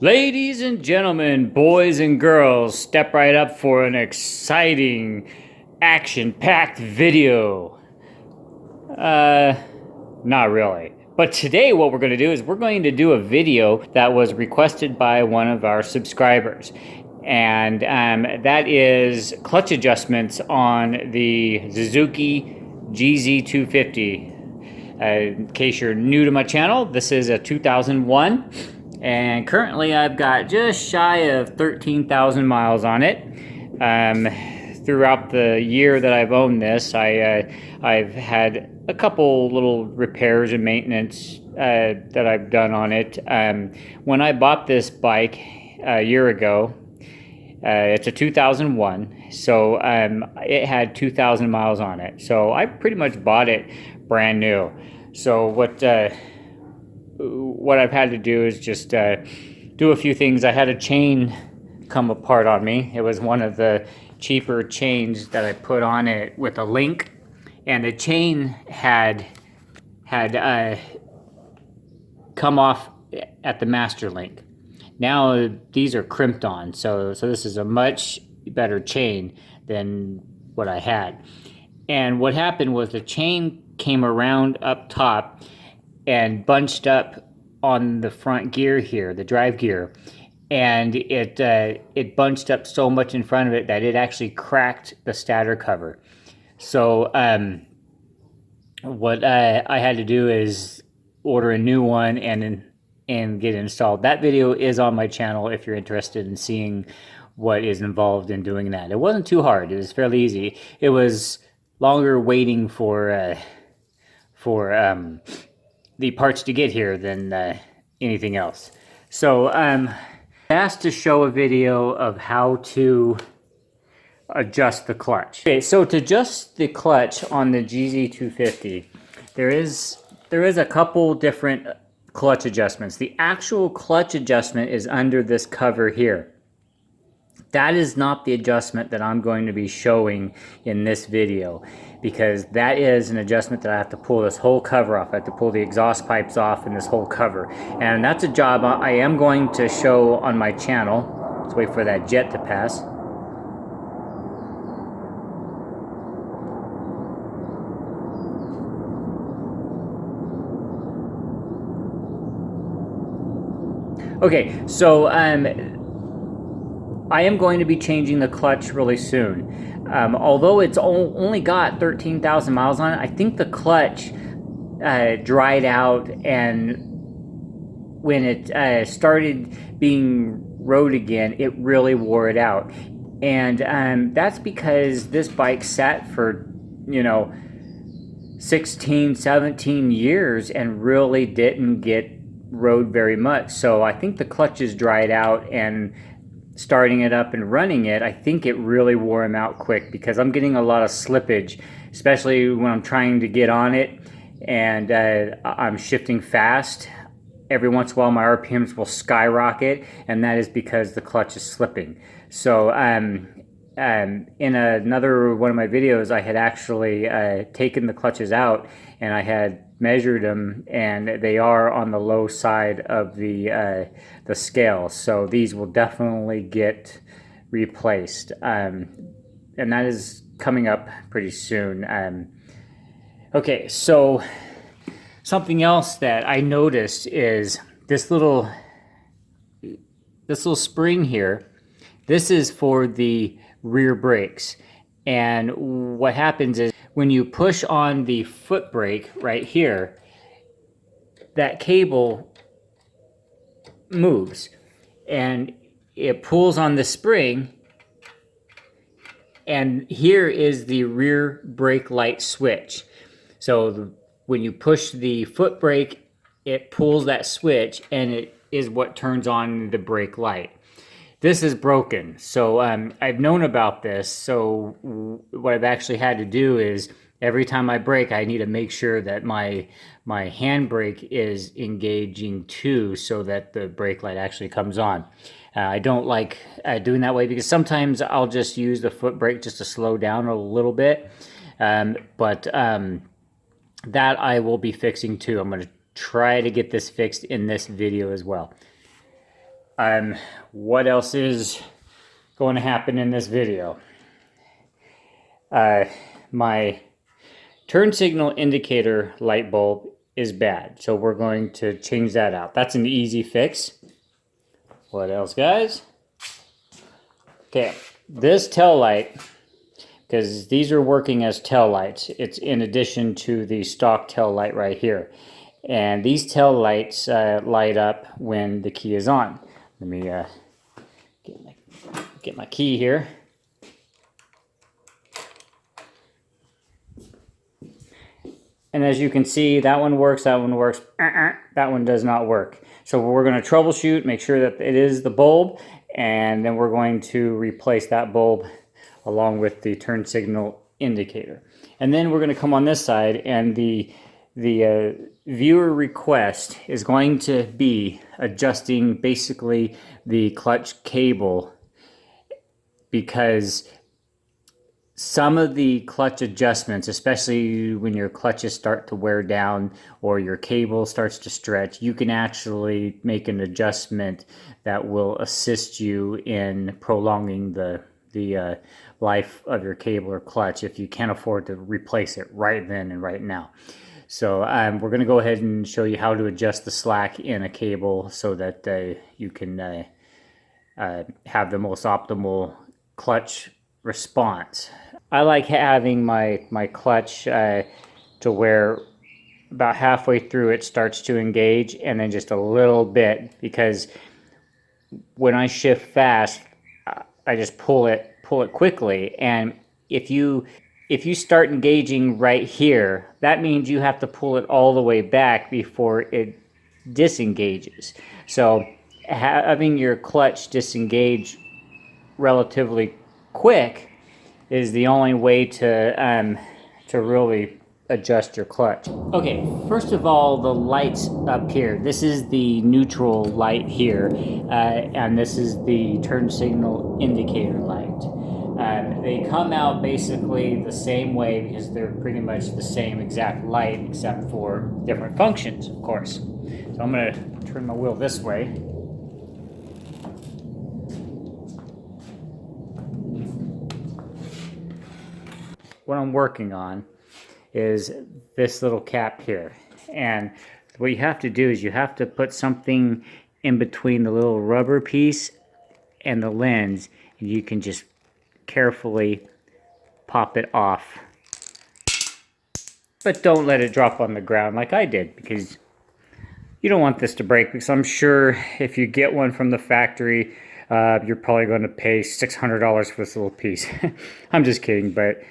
Ladies and gentlemen, boys and girls, step right up for an exciting, action-packed video. Not really. But today what we're going to do is we're going to do a video that was requested by one of our subscribers. And that is clutch adjustments on the Suzuki GZ250. In case you're new to my channel, this is a 2001. And currently I've got just shy of 13,000 miles on it. Throughout the year that I've owned this, I've had a couple little repairs and maintenance that I've done on it. When I bought this bike a year ago, it's a 2001, so it had 2,000 miles on it. So I pretty much bought it brand new. So what I've had to do is just do a few things. I had a chain come apart on me. It was one of the cheaper chains that I put on it with a link, and the chain had come off at the master link. Now these are crimped on, so this is a much better chain than what I had. And what happened was the chain came around up top and bunched up on the front gear here, the drive gear, and it bunched up so much in front of it that it actually cracked the stator cover. So what I had to do is order a new one and get it installed. That video is on my channel if you're interested in seeing what is involved in doing that. It wasn't too hard. It was fairly easy. It was longer waiting for the parts to get here than anything else. So I asked to show a video of how to adjust the clutch. Okay, so to adjust the clutch on the GZ250, there is a couple different clutch adjustments. The actual clutch adjustment is under this cover here. That is not the adjustment that I'm going to be showing in this video, because that is an adjustment that I have to pull this whole cover off. I have to pull the exhaust pipes off and this whole cover. And that's a job I am going to show on my channel. Let's wait for that jet to pass. Okay, so I am going to be changing the clutch really soon. Although it's only got 13,000 miles on it, I think the clutch dried out, and when it started being rode again, it really wore it out. And that's because this bike sat for, 16, 17 years and really didn't get rode very much. So I think the clutch is dried out, and starting it up and running it, I think it really wore him out quick, because I'm getting a lot of slippage, especially when I'm trying to get on it and I'm shifting fast. Every once in a while my RPMs will skyrocket, and that is because the clutch is slipping. So in another one of my videos, I had actually taken the clutches out, and I had measured them, and they are on the low side of the scale. So these will definitely get replaced, and that is coming up pretty soon. Okay, so something else that I noticed is this little spring here. This is for the rear brakes, and what happens is when you push on the foot brake right here, that cable moves and it pulls on the spring, and here is the rear brake light switch. So when you push the foot brake, it pulls that switch, and it is what turns on the brake light. This is broken, so I've known about this. So what I've actually had to do is every time I brake, I need to make sure that my handbrake is engaging too, so that the brake light actually comes on. I don't like doing that way, because sometimes I'll just use the foot brake just to slow down a little bit. But that I will be fixing too. I'm going to try to get this fixed in this video as well. What else is going to happen in this video? My turn signal indicator light bulb is bad, so we're going to change that out. That's an easy fix. What else, guys? Okay, this tail light, because these are working as tail lights, it's in addition to the stock tail light right here. And these tail lights light up when the key is on. Let me get my key here. And as you can see, that one works, that one works, that one does not work. So we're going to troubleshoot, make sure that it is the bulb, and then we're going to replace that bulb along with the turn signal indicator. And then we're going to come on this side, and the viewer request is going to be adjusting basically the clutch cable, because some of the clutch adjustments, especially when your clutches start to wear down or your cable starts to stretch, you can actually make an adjustment that will assist you in prolonging the life of your cable or clutch if you can't afford to replace it right then and right now. So we're going to go ahead and show you how to adjust the slack in a cable so that you can have the most optimal clutch response. I like having my clutch to where about halfway through it starts to engage, and then just a little bit, because when I shift fast, I just pull it quickly. And if you start engaging right here, that means you have to pull it all the way back before it disengages. So having your clutch disengage relatively quick is the only way to really adjust your clutch. Okay, first of all, the lights up here. This is the neutral light here, and this is the turn signal indicator light. They come out basically the same way because they're pretty much the same exact light except for different functions, of course. So I'm going to turn my wheel this way. What I'm working on is this little cap here, and what you have to do is you have to put something in between the little rubber piece and the lens, and you can just carefully pop it off, but don't let it drop on the ground like I did, because you don't want this to break, because I'm sure if you get one from the factory, you're probably going to pay $600 for this little piece. I'm just kidding, but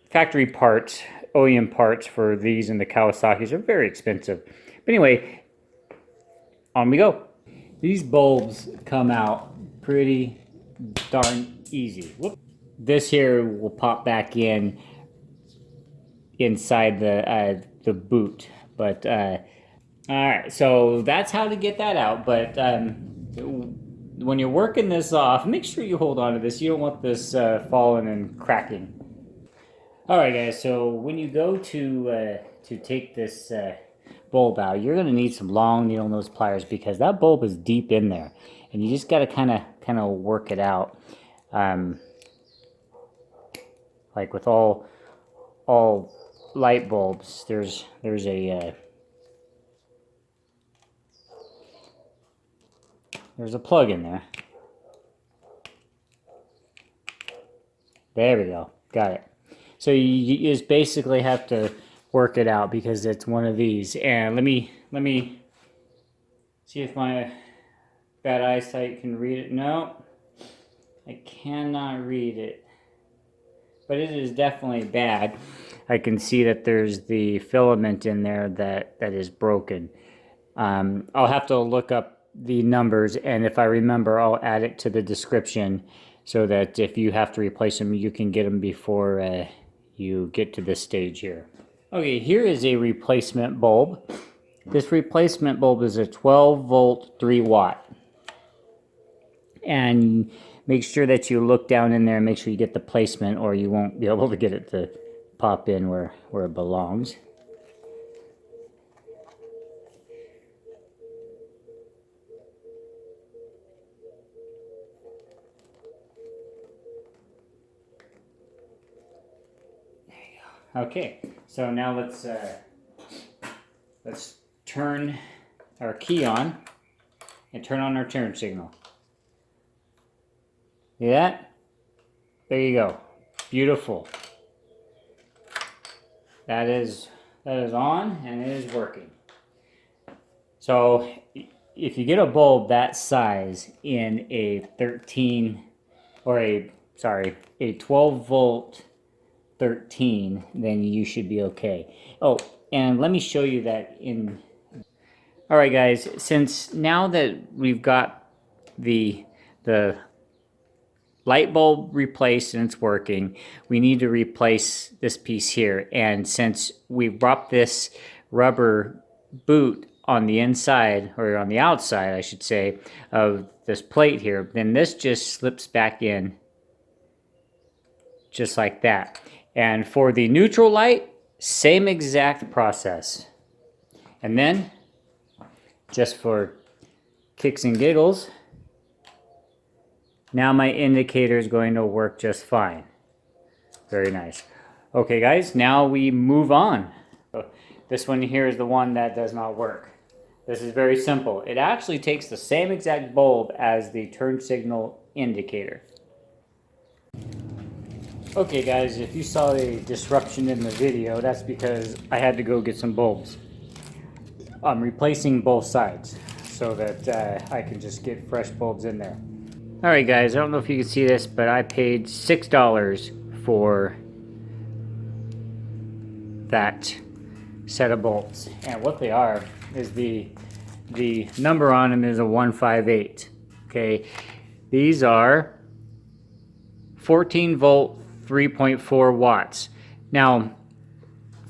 factory parts, OEM parts for these and the Kawasaki's are very expensive. But anyway, on we go. These bulbs come out pretty darn easy. Whoop. This here will pop back in inside the boot. But all right, so that's how to get that out. But when you're working this off, make sure you hold on to this. You don't want this falling and cracking. All right, guys, so when you go to take this bulb out, you're going to need some long needle nose pliers, because that bulb is deep in there, and you just got to kind of work it out. Like with all light bulbs, there's a plug in there. There we go. Got it. So you just basically have to work it out, because it's one of these. And let me see if my bad eyesight can read it. No, I cannot read it. But it is definitely bad. I can see that there's the filament in there that is broken. I'll have to look up the numbers, and if I remember, I'll add it to the description, so that if you have to replace them, you can get them before you get to this stage here. Okay, here is a replacement bulb. This replacement bulb is a 12 volt 3 watt. And make sure that you look down in there and make sure you get the placement, or you won't be able to get it to pop in where it belongs. Okay, so now let's turn our key on and turn on our turn signal. See that? There you go. Beautiful. That is on and it is working. So if you get a bulb that size in a 12 volt 13, then you should be okay. Oh, and let me show you that in. All right, guys, since now that we've got the light bulb replaced and it's working, we need to replace this piece here. And since we brought this rubber boot on the inside, or on the outside, I should say, of this plate here, then this just slips back in just like that. And for the neutral light, same exact process. And then, just for kicks and giggles, now my indicator is going to work just fine. Very nice. Okay guys, now we move on. This one here is the one that does not work. This is very simple. It actually takes the same exact bulb as the turn signal indicator. Okay guys, if you saw a disruption in the video, that's because I had to go get some bulbs. I'm replacing both sides so that I can just get fresh bulbs in there. Alright guys, I don't know if you can see this, but I paid $6 for that set of bulbs. And what they are is the number on them is a 158. Okay, these are 14 volt 3.4 watts. Now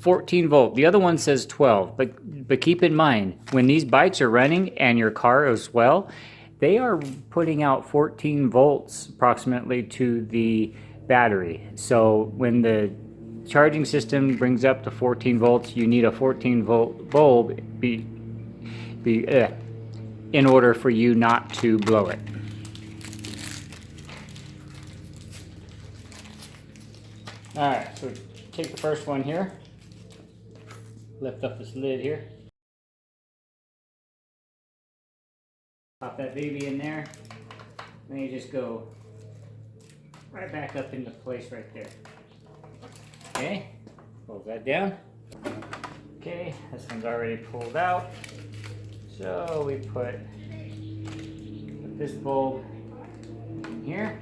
14 volt, the other one says 12, but keep in mind, when these bikes are running and your car as well, they are putting out 14 volts approximately to the battery. So when the charging system brings up to 14 volts, you need a 14 volt bulb in order for you not to blow it. Alright, so take the first one here, lift up this lid here, pop that baby in there, then you just go right back up into place right there. Okay, close that down. Okay, this one's already pulled out. So we put this bulb in here.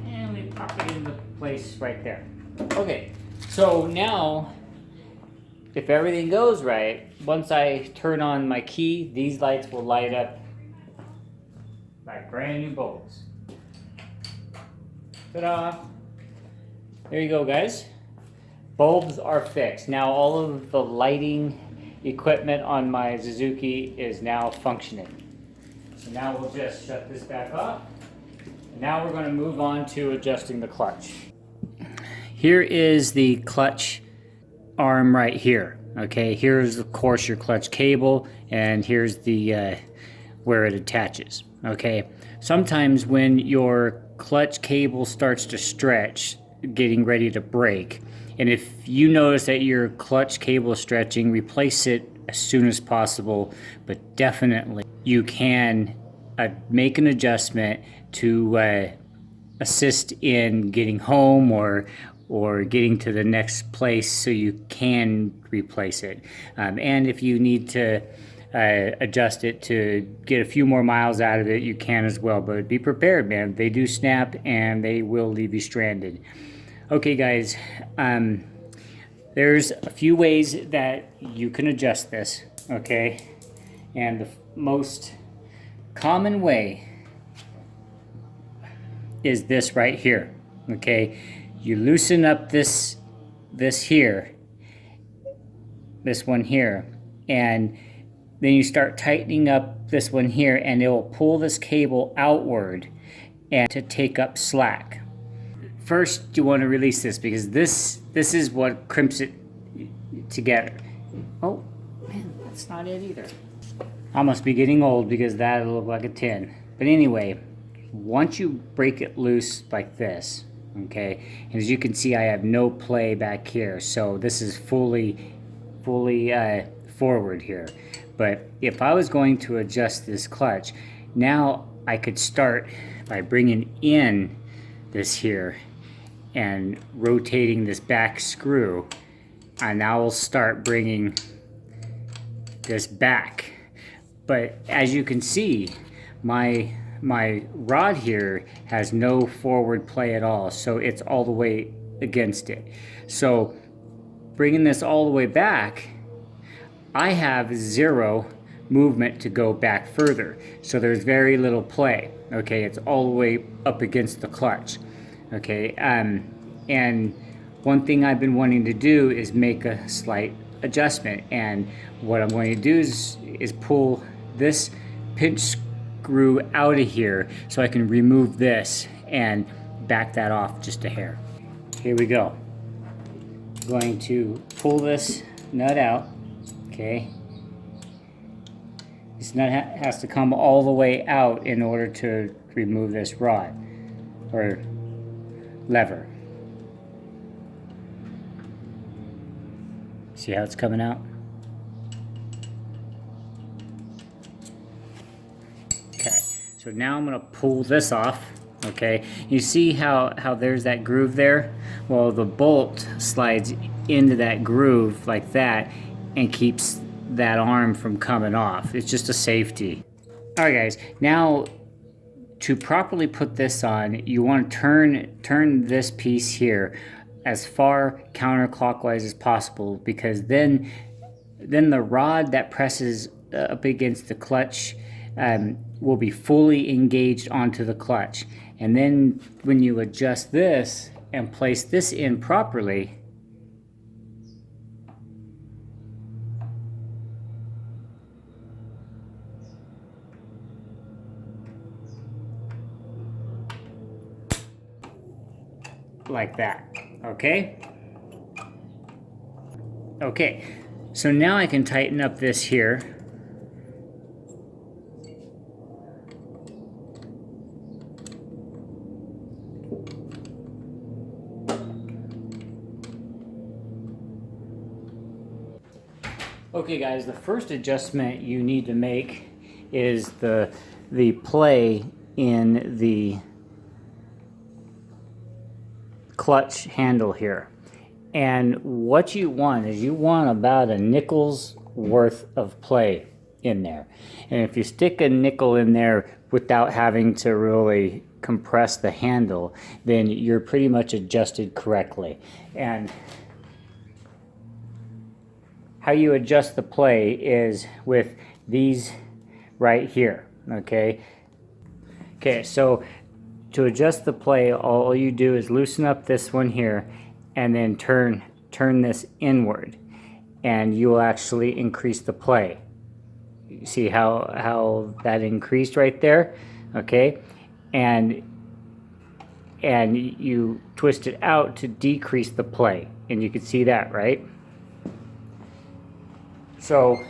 And we pop it into place right there. Okay, so now, if everything goes right, once I turn on my key, these lights will light up like brand new bulbs. Ta-da! There you go, guys. Bulbs are fixed. Now all of the lighting equipment on my Suzuki is now functioning. So now we'll just shut this back off. And now we're going to move on to adjusting the clutch. Here is the clutch arm right here. Okay, here's of course your clutch cable, and here's the where it attaches. Okay, sometimes when your clutch cable starts to stretch, getting ready to break, and if you notice that your clutch cable is stretching, replace it as soon as possible. But definitely you can make an adjustment to assist in getting home or getting to the next place, so you can replace it. And if you need to adjust it to get a few more miles out of it, you can as well. But be prepared, man. They do snap and they will leave you stranded. Okay, guys, there's a few ways that you can adjust this, okay? And the most common way is this right here, okay? You loosen up this here, this one here, and then you start tightening up this one here, and it will pull this cable outward and to take up slack. First, you want to release this, because this is what crimps it together. Oh man, that's not it either. I must be getting old, because that'll look like a 10. But anyway, once you break it loose like this, okay, and as you can see, I have no play back here, so this is fully forward here. But if I was going to adjust this clutch, now I could start by bringing in this here and rotating this back screw, and I will start bringing this back. But as you can see, my rod here has no forward play at all, so it's all the way against it. So bringing this all the way back, I have zero movement to go back further, so there's very little play. Okay, it's all the way up against the clutch. Okay, and one thing I've been wanting to do is make a slight adjustment, and what I'm going to do is pull this pinch screw out of here so I can remove this and back that off just a hair. Here we go. I'm going to pull this nut out. Okay. This nut has to come all the way out in order to remove this rod or lever. See how it's coming out? Okay, so now I'm going to pull this off. Okay, you see how there's that groove there? Well, the bolt slides into that groove like that and keeps that arm from coming off. It's just a safety. Alright guys, now to properly put this on, you want to turn this piece here as far counterclockwise as possible, because then the rod that presses up against the clutch will be fully engaged onto the clutch. And then when you adjust this and place this in properly, like that. Okay? Okay, so now I can tighten up this here. Okay guys, the first adjustment you need to make is the play in the clutch handle here. And what you want is you want about a nickel's worth of play in there. And if you stick a nickel in there without having to really compress the handle, then you're pretty much adjusted correctly. And how you adjust the play is with these right here. Okay, so to adjust the play, all you do is loosen up this one here and then turn this inward, and you will actually increase the play. You see how that increased right there? Okay, and you twist it out to decrease the play, and you can see that, right? So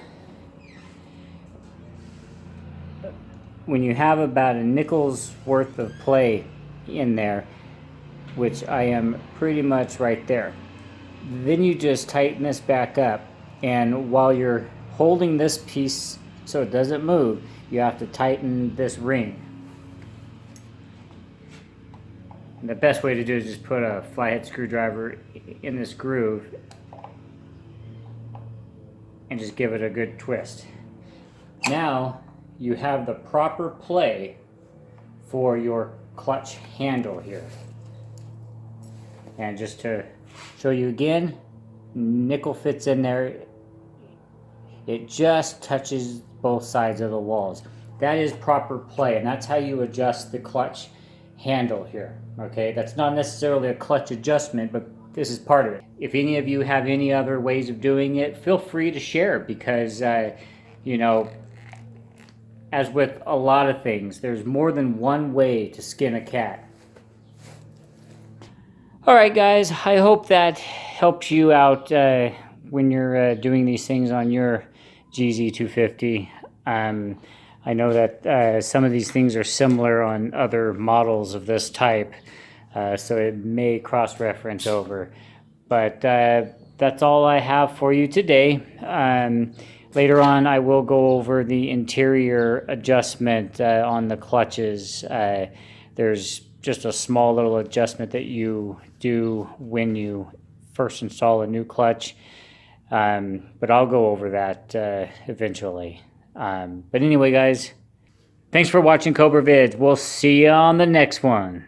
when you have about a nickel's worth of play in there, which I am pretty much right there, then you just tighten this back up, and while you're holding this piece so it doesn't move, you have to tighten this ring. And the best way to do it is just put a flathead screwdriver in this groove and just give it a good twist. Now you have the proper play for your clutch handle here. And just to show you again, nickel fits in there. It just touches both sides of the walls. That is proper play, and that's how you adjust the clutch handle here. Okay, that's not necessarily a clutch adjustment, but this is part of it. If any of you have any other ways of doing it, feel free to share, because you know, as with a lot of things, there's more than one way to skin a cat. Alright guys, I hope that helps you out when you're doing these things on your GZ250. I I know that some of these things are similar on other models of this type, so it may cross-reference over. But that's all I have for you today. Later on, I will go over the interior adjustment on the clutches. There's just a small little adjustment that you do when you first install a new clutch. But I'll go over that eventually. But anyway, guys, thanks for watching Cobra Vids. We'll see you on the next one.